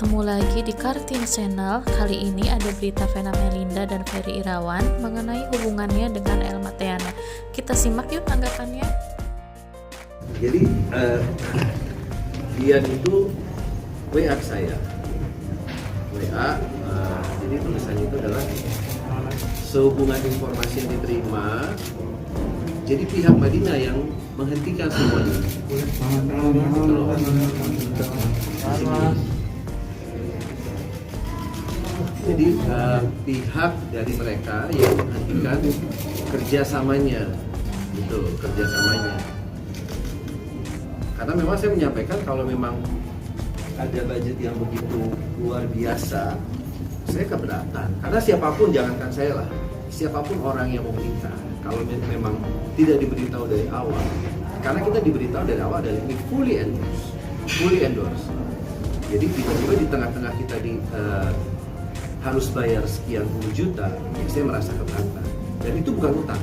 Ketemu lagi di Kartini Channel. Kali ini ada berita Vena Melinda dan Ferry Irawan mengenai hubungannya dengan Elma Theana. Kita simak yuk tanggapannya. Jadi dia itu WA saya. Jadi tulisannya itu adalah sehubungan informasi yang diterima. Jadi pihak Madinah yang menghentikan semuanya. Jadi pihak dari mereka yang menghentikan kerjasamanya, kerjasamanya. Karena memang saya menyampaikan kalau memang ada budget yang begitu luar biasa, saya keberatan. Karena siapapun, jangankan saya lah, siapapun orang yang mau menikah, kalau memang tidak diberitahu dari awal, karena kita diberitahu dari awal dari ini fully endorse. Jadi tiba-tiba di tengah-tengah kita harus bayar sekian puluh juta, ya saya merasa keberatan. Dan itu bukan utang,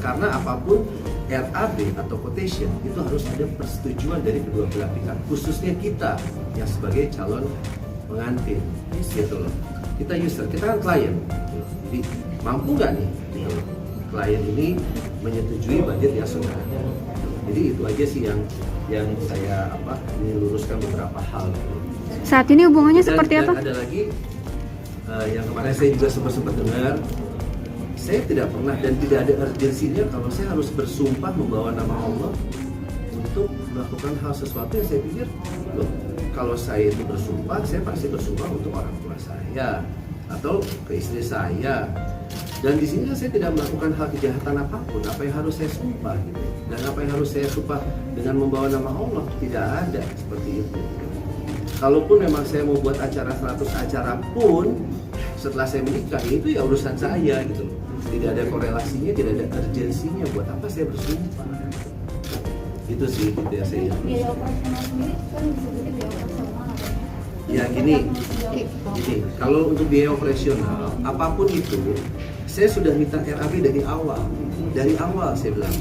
karena apapun RAB atau quotation itu harus ada persetujuan dari kedua belah pihak, khususnya kita yang sebagai calon pengantin, gitu loh. Kita user, kita kan klien, jadi mampu nggak nih klien ini menyetujui budget yang sudah ada. Jadi itu aja sih yang saya luruskan beberapa hal. Saat ini hubungannya seperti apa? Dan ada lagi yang kemarin saya juga sempat dengar, saya tidak pernah dan tidak ada urgensinya kalau saya harus bersumpah membawa nama Allah untuk melakukan hal sesuatu yang saya pikir, loh, kalau saya itu bersumpah, saya pasti bersumpah untuk orang tua saya atau ke istri saya. Dan di sini saya tidak melakukan hal kejahatan apapun. Apa yang harus saya sumpah gitu? Dan apa yang harus saya sumpah dengan membawa nama Allah? Tidak ada seperti itu. Kalaupun memang saya mau buat acara 100 acara pun setelah saya menikah, itu ya urusan saya gitu loh. Tidak ada korelasinya, tidak ada urgensinya. Buat apa saya bersumpah? Itu sih gitu ya saya. Biaya operasional sendiri kan bisa jadi biaya operasional Ya gini, kalau untuk biaya operasional apapun itu, saya sudah minta RAB dari awal saya bilang.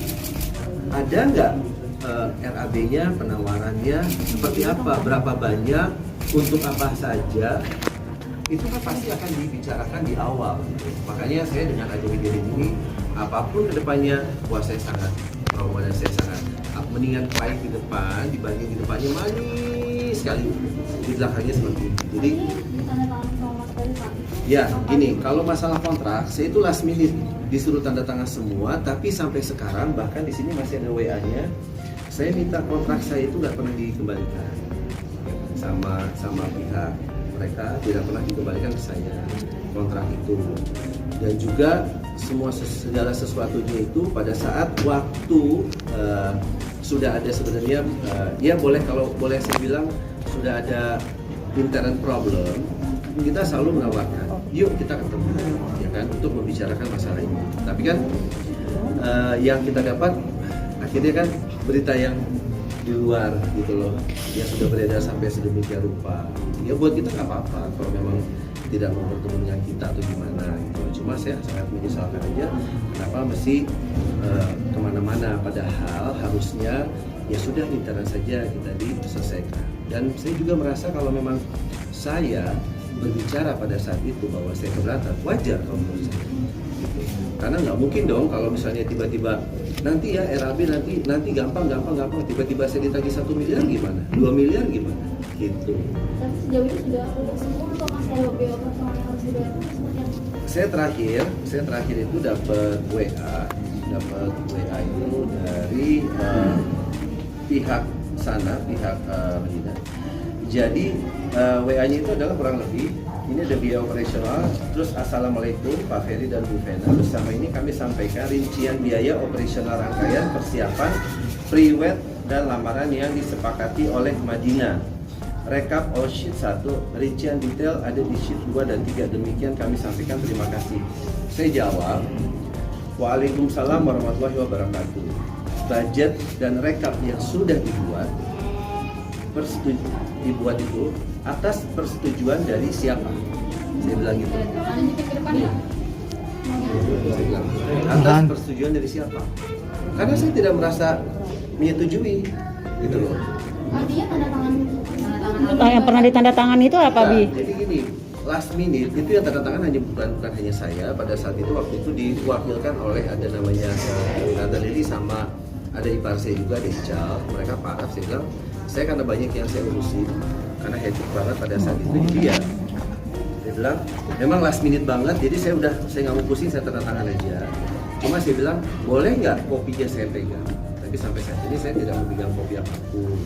Ada nggak RAB-nya, penawarannya seperti apa, berapa banyak, untuk apa saja, itu kan pasti akan dibicarakan di awal. Makanya saya dengan adanya diri ini, apapun kedepannya, saya sangat promo dan saya sangat mendingan pahit di depan dibanding di depannya manis sekali, di belakangnya seperti itu. Jadi ya gini, kalau masalah kontrak, saya itu last minute disuruh tanda tangan semua, tapi sampai sekarang bahkan di sini masih ada WA-nya. Saya minta kontrak saya itu nggak pernah dikembalikan sama pihak mereka, tidak pernah dikembalikan ke saya kontrak itu. Dan juga segala sesuatunya itu pada saat waktu sudah ada sebenarnya, ya kalau boleh saya bilang sudah ada internal problem, kita selalu menawarkan, yuk kita ketemu, ya kan, untuk membicarakan masalah ini. Tapi kan yang kita dapat akhirnya kan berita yang di luar gitu loh, yang sudah beredar sampai sedemikian rupa. Ya buat kita nggak apa-apa kalau memang tidak mau bertemu dengan kita atau gimana gitu. Cuma saya sangat menyesalkan aja kenapa mesti kemana-mana, padahal harusnya ya sudah internal saja kita diselesaikan. Dan saya juga merasa kalau memang saya berbicara pada saat itu bahwa saya keberatan, wajar kalau menurut saya gitu. Karena nggak mungkin dong kalau misalnya tiba-tiba nanti ya RAB nanti gampang tiba-tiba saya ditagih 1 miliar gimana, 2 miliar gimana gitu. Tapi sejauh ini sudah semua atau masih ada biaya operasional yang harus dibayar? Saya terakhir itu dapat WA itu dari pihak sana, pihak Medina. Jadi WA-nya itu adalah kurang lebih, ini ada biaya operasional, terus assalamualaikum Pak Ferry dan Bu Vena, bersama ini kami sampaikan rincian biaya operasional rangkaian persiapan pre-wed dan lamaran yang disepakati oleh Madinah. Rekap all sheet 1, rincian detail ada di sheet 2 dan 3. Demikian kami sampaikan, terima kasih. Saya jawab, Waalaikumsalam warahmatullahi wabarakatuh. Budget dan rekap yang sudah dibuat itu atas persetujuan dari siapa? Saya bilang gitu. Atas persetujuan dari siapa? Karena saya tidak merasa menyetujui, gitu loh. Artinya tanda tangan yang pernah ditandatangani itu apa, Nah, Bi? jadi gini, last minute itu yang tanda tangan bukan hanya saya. Pada saat itu waktu itu diwakilkan oleh ada namanya Tante Lili sama ada ipar saya juga, ada Ical. Mereka parah, saya bilang saya karena banyak yang saya urusin karena hectic banget pada saat itu. Jadi ya dia bilang memang last minute banget, jadi saya nggak mau pusing, saya tanda tangan aja. Cuma saya bilang boleh nggak kopinya saya pegang, tapi sampai saat ini saya tidak memegang kopi apapun.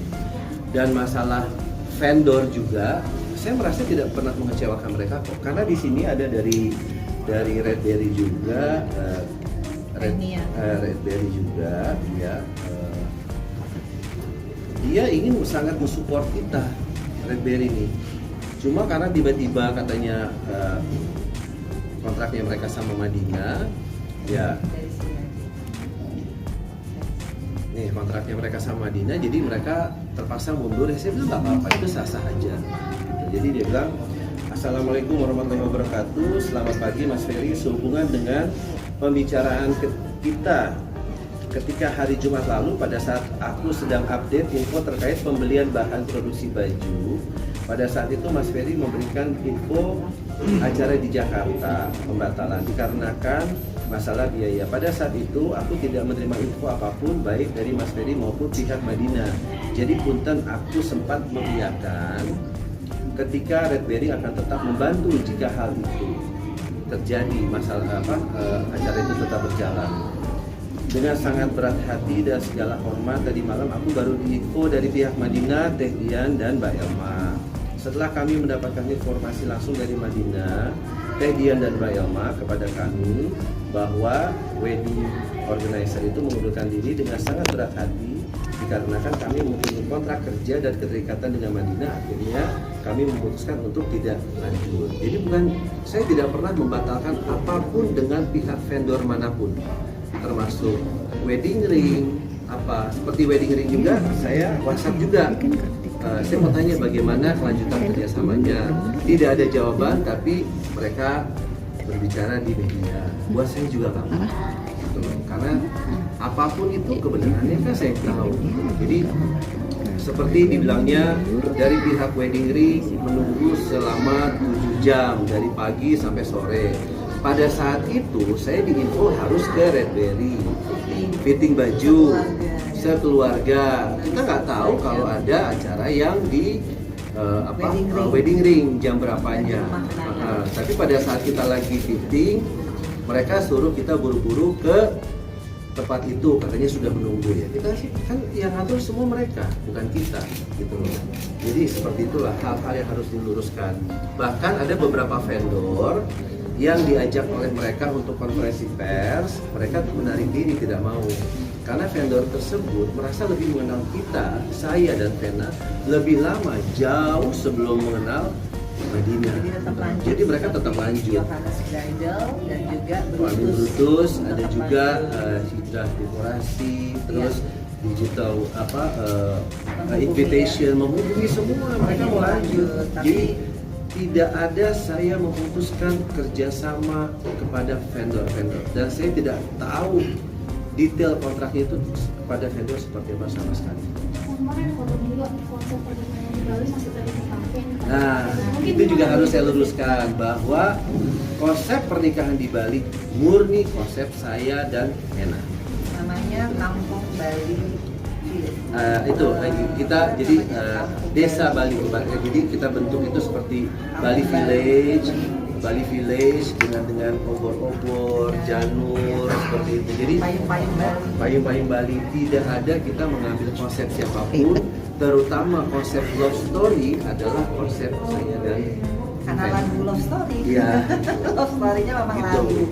Dan masalah vendor juga saya merasa tidak pernah mengecewakan mereka kok, karena di sini ada dari Redberry juga, Redberry juga, dia ingin sangat mensupport kita Redberry ini. Cuma karena tiba-tiba katanya kontraknya mereka sama Madinah, ya nih kontraknya mereka sama Madinah, jadi mereka terpaksa mundur. Ya, saya bilang nggak apa-apa, itu sah-sah aja. Jadi dia bilang, Assalamualaikum warahmatullahi wabarakatuh, selamat pagi Mas Ferry, sehubungan dengan pembicaraan kita ketika hari Jumat lalu pada saat aku sedang update info terkait pembelian bahan produksi baju. Pada saat itu Mas Ferry memberikan info acara di Jakarta pembatalan dikarenakan masalah biaya. Pada saat itu aku tidak menerima info apapun baik dari Mas Ferry maupun pihak Madinah. Jadi punten aku sempat mengiyakan ketika Redberry akan tetap membantu jika hal itu terjadi, masalah acara itu tetap berjalan. Dengan sangat berat hati dan segala hormat, tadi malam aku baru diinfo dari pihak Madinah, Teh Dian dan Mbak Elma. Setelah kami mendapatkan informasi langsung dari Madinah, Teh Dian dan Mbak Elma kepada kami bahwa wedding organizer itu mengundurkan diri dengan sangat berat hati dikarenakan kami mempunyai kontrak kerja dan keterikatan dengan Madinah. Akhirnya kami memutuskan untuk tidak lanjut. Jadi saya tidak pernah membatalkan apapun dengan pihak vendor manapun, termasuk wedding ring, seperti wedding ring juga saya WhatsApp juga. Saya mau tanya bagaimana kelanjutan kerjasamanya. Tidak ada jawaban, tapi mereka berbicara di media. Buat saya juga nggak apa-apa, gitu loh. Karena apapun itu kebenarannya kan saya tahu. Jadi seperti dibilangnya dari pihak wedding ring menunggu selama 7 jam dari pagi sampai sore. Pada saat itu saya diinfo harus ke Redberry fitting baju sekeluarga. Kita nggak tahu kalau ada acara yang di wedding ring jam berapanya. Tapi pada saat kita lagi fitting, mereka suruh kita buru-buru ke tempat itu, katanya sudah menunggu ya. Kita sih kan yang ngatur semua mereka, bukan kita, gitu loh. Jadi seperti itulah hal-hal yang harus diluruskan. Bahkan ada beberapa vendor yang diajak oleh mereka untuk konferensi pers, mereka menarik diri, tidak mau. Karena vendor tersebut merasa lebih mengenal kita, saya dan Vena, lebih lama, jauh sebelum mengenal Madinah. Jadi mereka tetap lanjut. Yohanes Bridal dan juga Brutus, ada juga hijrah dekorasi, terus digital invitation, menghubungi semua, mereka mau lanjut. Jadi tidak ada saya memutuskan kerjasama kepada vendor-vendor, dan saya tidak tahu detail kontraknya itu kepada vendor seperti apa sama sekali. Kemarin fotonya juga konsep pernikahan di Bali masih tadi dipakai. Nah, itu juga harus saya luruskan bahwa konsep pernikahan di Bali murni konsep saya dan Hena. namanya Kampung Bali Itu kita jadi desa Bali, jadi kita bentuk itu seperti Bali Village dengan obor-obor, janur seperti itu. Jadi payung-payung Bali, tidak ada kita mengambil konsep siapapun, terutama konsep love story adalah konsep saya dan karena lagu love story. Iya. Love story-nya memang Gitu. lagu.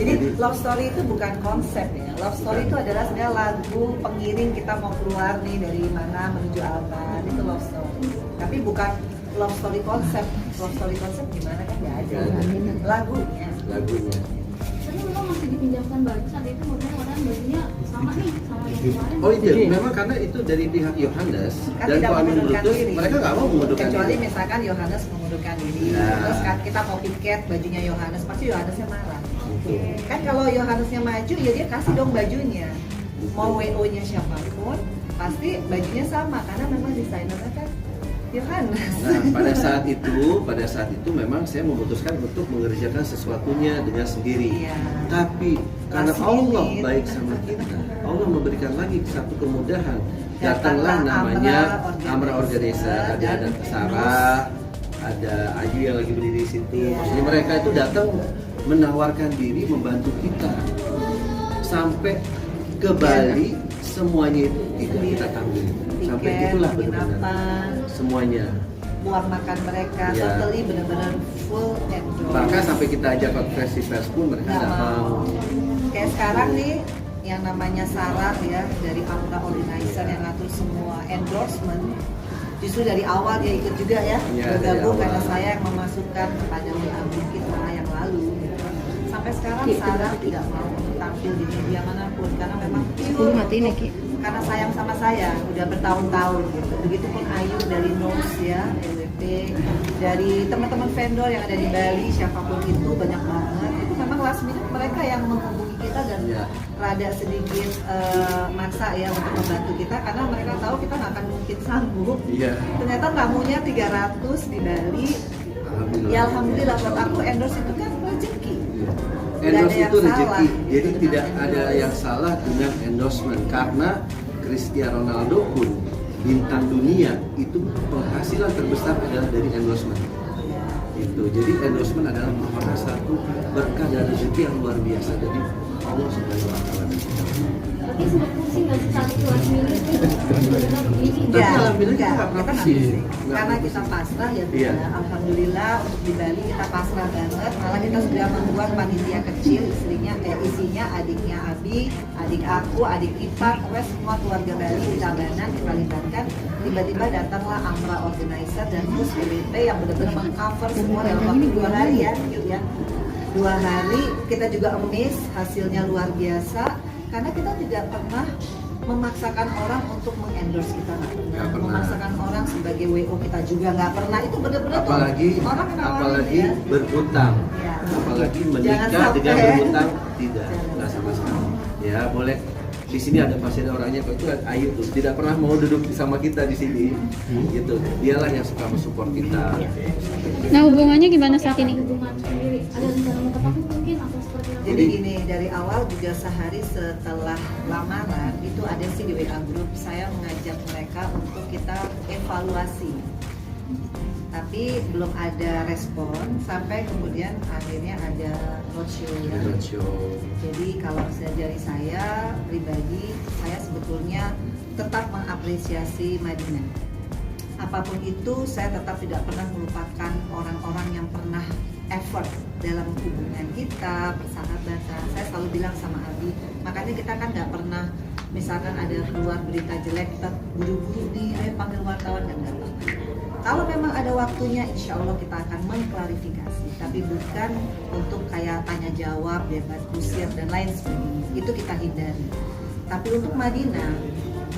Jadi love story itu bukan konsep ya. Love story itu adalah sebenarnya lagu pengiring kita mau keluar nih dari mana menuju apa. Itu love story. Tapi bukan love story konsep. Love story konsep gimana kan nggak ada. Lagunya. Tapi memang masih dipinjamkan baju saat itu, makanya orang bajunya sama nih sama yang kemarin. Oh iya, memang karena itu dari pihak Yohanes Kan dan tidak Pak Amin mengundurkan Brutus, diri. mereka nggak mau mengundurkan Kecuali diri. misalkan Yohanes mengundurkan diri, Nah. terus kan kita mau piket bajunya Yohanes, pasti Yohanesnya marah. Gitu. Kan kalau Yohanesnya maju, ya dia kasih dong bajunya. Mau WO-nya siapapun, pasti bajunya sama karena memang desainernya kan Yohanes. Nah, pada saat itu memang saya memutuskan untuk mengerjakan sesuatunya dengan sendiri. Iya. Tapi karena Last Allah minute. baik sama kita, Allah memberikan lagi satu kemudahan. Datanglah Datanglah namanya Amra Amra Organizer, ada Organizer, Sarah, ada Ayu yang lagi berdiri di situ. Iya. Maksudnya mereka itu datang menawarkan diri membantu kita sampai ke Bali, semuanya itu kita tanggung. Sampai Tiket, itulah benar-benar penginapan, semuanya. uang makan mereka, Iya. totally benar-benar full endorse. Bahkan sampai kita ajak konferensi pers pun mereka Nggak nggak mau. Kayak sekarang nih yang namanya Sarah ya dari Amra Organizer yang ngatur semua endorsement, justru dari awal dia ikut juga ya, Iya, bergabung dari awal. karena saya yang memasukkan kepada WA kita yang lalu. Sampai sekarang Sarah tidak mau tampil di media manapun karena memang pure matiin ya, Ki. karena sayang sama saya udah bertahun-tahun gitu. Begitupun Ayu dari Nose ya, LWP, dari teman-teman vendor yang ada di Bali, siapapun itu banyak banget. Itu memang last minute mereka yang menghubungi kita dan Iya. rada sedikit maksa ya untuk membantu kita karena mereka tahu kita nggak akan mungkin sanggup. Iya. Ternyata tamunya 300 di Bali. Alhamdulillah. Ya alhamdulillah buat aku endorse itu kan rezeki. Endorse Nggak ada itu yang rezeki, salah, jadi gitu, tidak dengan ada endorse. yang salah dengan endorsement karena Cristiano Ronaldo pun bintang dunia itu penghasilan terbesar adalah dari endorsement. Itu jadi endorsement adalah merupakan satu berkah dan rezeki yang luar biasa dari Allah Subhanahu wa Ta'ala. Tapi sempat pusing nggak sih saat itu last minute sebenarnya begini. Tapi alhamdulillah kita nggak pernah nggak pusing. pusing. Nggak Karena pernah kita pusing. pasrah ya, Iya. alhamdulillah untuk di Bali kita pasrah banget. Malah kita sudah membuat panitia kecil, isinya adiknya Abi, adik aku, adik ipar, pokoknya semua keluarga Bali di Tabanan kita libatkan. Tiba-tiba datanglah Amra Organizer dan Mus LWP yang benar-benar mengcover semua dalam waktu 2 hari ya, yuk ya. 2 hari kita juga amazed, hasilnya luar biasa karena kita tidak pernah memaksakan orang untuk mengendorse kita, Nggak pernah. memaksakan orang sebagai WO kita juga nggak pernah. Itu benar-benar tuh Apalagi orang nawarin apalagi ya. berhutang, Ya. apalagi Jangan menikah sampai. dengan berhutang tidak, Jangan nggak sama sekali. Ya boleh. Di sini ada pasti ada orangnya, kok itu Ayu tuh tidak pernah mau duduk sama kita di sini, gitu. Dialah yang suka mensupport kita. Nah, hubungannya gimana saat ini? Hubungan sendiri ada rencana mau ketemu mungkin atau seperti apa? Jadi gini, dari awal juga sehari setelah lamaran itu ada sih di WA group saya mengajak mereka untuk kita evaluasi. Tapi belum ada respon sampai kemudian akhirnya ada roadshow ya. Roadshow. Jadi kalau misalnya dari saya pribadi, saya sebetulnya tetap mengapresiasi Madinah. Apapun itu, saya tetap tidak pernah melupakan orang-orang yang pernah effort dalam hubungan kita, persahabatan. Saya selalu bilang sama Abi, makanya kita kan nggak pernah, misalkan ada keluar berita jelek, kita buru-buru nih, ayo panggil wartawan, dan nggak pernah. Kalau memang ada waktunya, insya Allah kita akan mengklarifikasi, tapi bukan untuk kayak tanya jawab, debat kusir dan lain sebagainya. Itu kita hindari. Tapi untuk Madinah,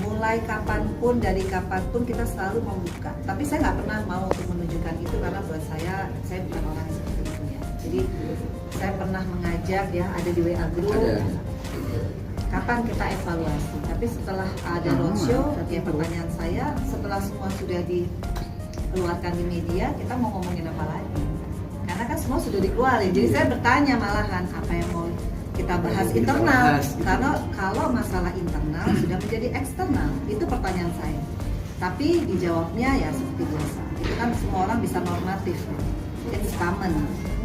mulai kapanpun, dari kapanpun kita selalu membuka. Tapi saya nggak pernah mau untuk menunjukkan itu karena buat saya bukan orang yang seperti itu ya. Jadi saya pernah mengajak ya, ada di WA group. Ada. Kapan kita evaluasi? Tapi setelah ada roadshow, ya pertanyaan saya, setelah semua sudah dikeluarkan di media, kita mau ngomongin apa lagi? Karena kan semua sudah dikeluarin. Jadi saya bertanya malahan apa yang mau kita bahas Kita internal. bahas, gitu. Karena kalau masalah internal sudah menjadi eksternal, itu pertanyaan saya. Tapi dijawabnya ya seperti biasa. Itu kan semua orang bisa normatif, it's common.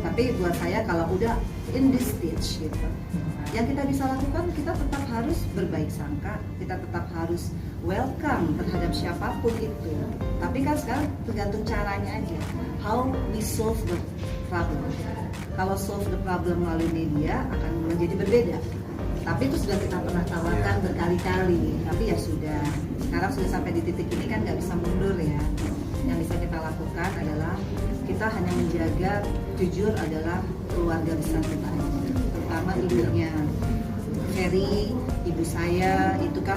Tapi buat saya kalau udah in this stage gitu, yang kita bisa lakukan, kita tetap harus berbaik sangka, kita tetap harus welcome terhadap siapapun itu. Tapi kan sekarang tergantung caranya aja, how we solve the problem. Kalau solve the problem melalui media akan menjadi berbeda. Tapi itu sudah kita pernah tawarkan berkali-kali, tapi ya sudah. Sekarang sudah sampai di titik ini kan nggak bisa mundur ya. Yang bisa kita lakukan adalah kita hanya menjaga, jujur adalah keluarga besar kita aja. Terutama ibunya Ferry, ibu saya itu kan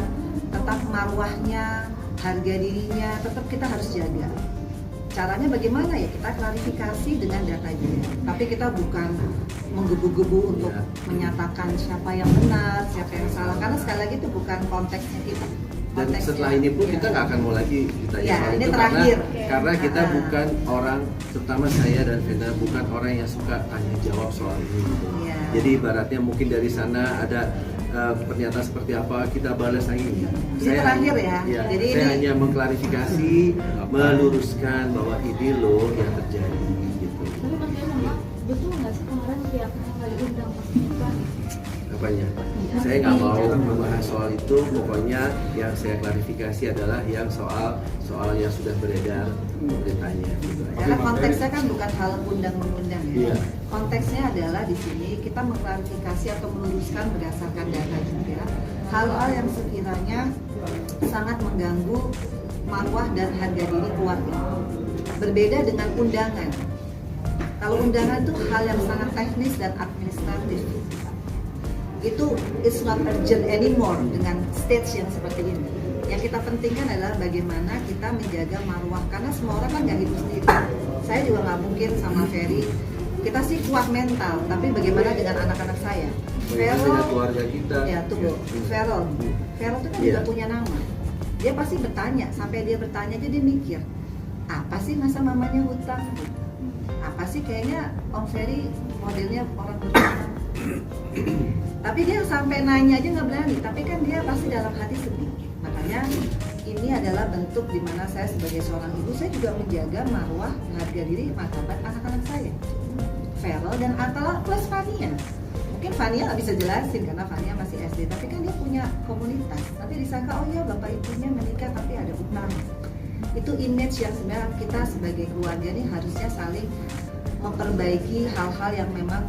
tetap marwahnya, harga dirinya tetap kita harus jaga. Caranya bagaimana ya? Kita klarifikasi dengan data dia. Tapi kita bukan menggebu-gebu untuk menyatakan siapa yang benar, siapa yang salah. Karena sekali lagi itu bukan konteksnya kita. Dan konteksnya. setelah ini pun Ya. kita nggak akan mau lagi ditanya Ya, soal ini itu terakhir. karena kita Ah. bukan orang, terutama saya dan Vena bukan orang yang suka tanya jawab soal ini. Gitu. Ya. Jadi ibaratnya mungkin dari sana ada pernyataan seperti apa kita balas lagi. Ini terakhir ya. Jadi saya ini- hanya mengklarifikasi, meluruskan bahwa ini loh yang terjadi gitu. Tapi Mas Gaya, mohon maaf, betul nggak sih kemarin pihak kali undang pas nikah? Apanya? Saya nggak mau membahas soal itu. Pokoknya yang saya klarifikasi adalah yang soal yang sudah beredar beritanya. Gitu. Karena konteksnya kan bukan hal undang-mengundang ya. Iya. Konteksnya adalah di sini kita mengklarifikasi atau meluruskan berdasarkan data juga hal-hal yang sekiranya sangat mengganggu marwah dan harga diri keluarga. Berbeda dengan undangan. Kalau undangan itu hal yang sangat teknis dan administratif. Itu it's not urgent anymore dengan stage yang seperti ini. Yang kita pentingkan adalah bagaimana kita menjaga marwah, karena semua orang kan nggak hidup sendiri. Saya juga nggak mungkin sama Ferry. Kita sih kuat mental, tapi bagaimana dengan anak-anak saya? Bagaimana dengan keluarga kita? Ya tunggu, Feral itu kan Iya. juga punya nama. Dia pasti bertanya, sampai dia bertanya aja dia mikir, apa sih masa mamanya hutang? Apa sih kayaknya Om Ferry modelnya orang berhutang? Tapi dia sampai nanya aja nggak berani, tapi kan dia pasti dalam hati sedih. Makanya ini adalah bentuk dimana saya sebagai seorang ibu, saya juga menjaga marwah, harga diri, martabat anak-anak saya, Feral dan Atala plus Fania. Mungkin Fania nggak bisa jelasin karena Fania masih SD, tapi kan dia punya komunitas. Nanti disangka oh ya bapak ibunya menikah tapi ada utang. Itu image yang sebenarnya kita sebagai keluarga ini harusnya saling memperbaiki hal-hal yang memang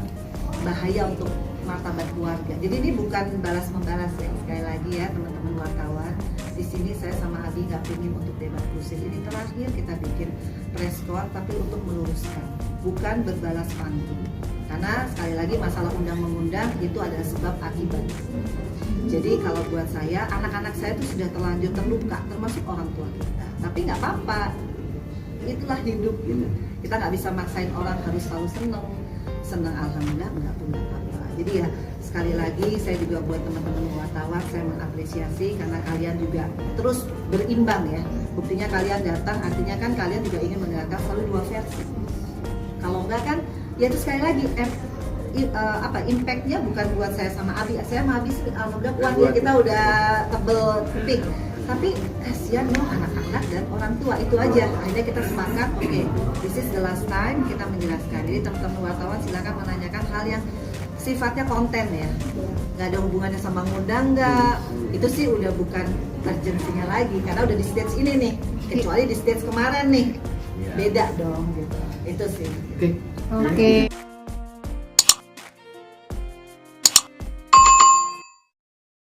bahaya untuk martabat keluarga. Jadi ini bukan balas membalas ya, sekali lagi ya teman-teman wartawan. Di sini saya sama Abi nggak ingin untuk debat kusir. Ini terakhir kita bikin press call tapi untuk meluruskan, bukan berbalas pantun. Karena sekali lagi masalah undang-mengundang itu adalah sebab akibat. Jadi kalau buat saya, anak-anak saya itu sudah terlanjur terluka, termasuk orang tua kita. Tapi nggak apa-apa, itulah hidup gitu. Kita nggak bisa maksain orang harus selalu seneng alhamdulillah nggak pun nggak apa-apa. Jadi ya sekali lagi saya juga buat teman-teman wartawan saya mengapresiasi karena kalian juga terus berimbang ya. Buktinya kalian datang, artinya kan kalian juga ingin mendengarkan selalu dua versi. Kalau enggak kan ya itu sekali lagi impactnya bukan buat saya sama Abi. Saya sama Abi alhamdulillah kuat ya, kita udah tebel pink. Tapi kasihan dong anak-anak dan orang tua, itu aja. Akhirnya kita sepakat, oke, this is the last time kita menjelaskan. Jadi teman-teman wartawan silakan menanyakan hal yang sifatnya konten ya, nggak ada hubungannya sama ngundang nggak. Itu sih udah bukan urgensinya lagi karena udah di stage ini nih. Kecuali di stage kemarin nih, beda dong gitu. Itu sih. Oke.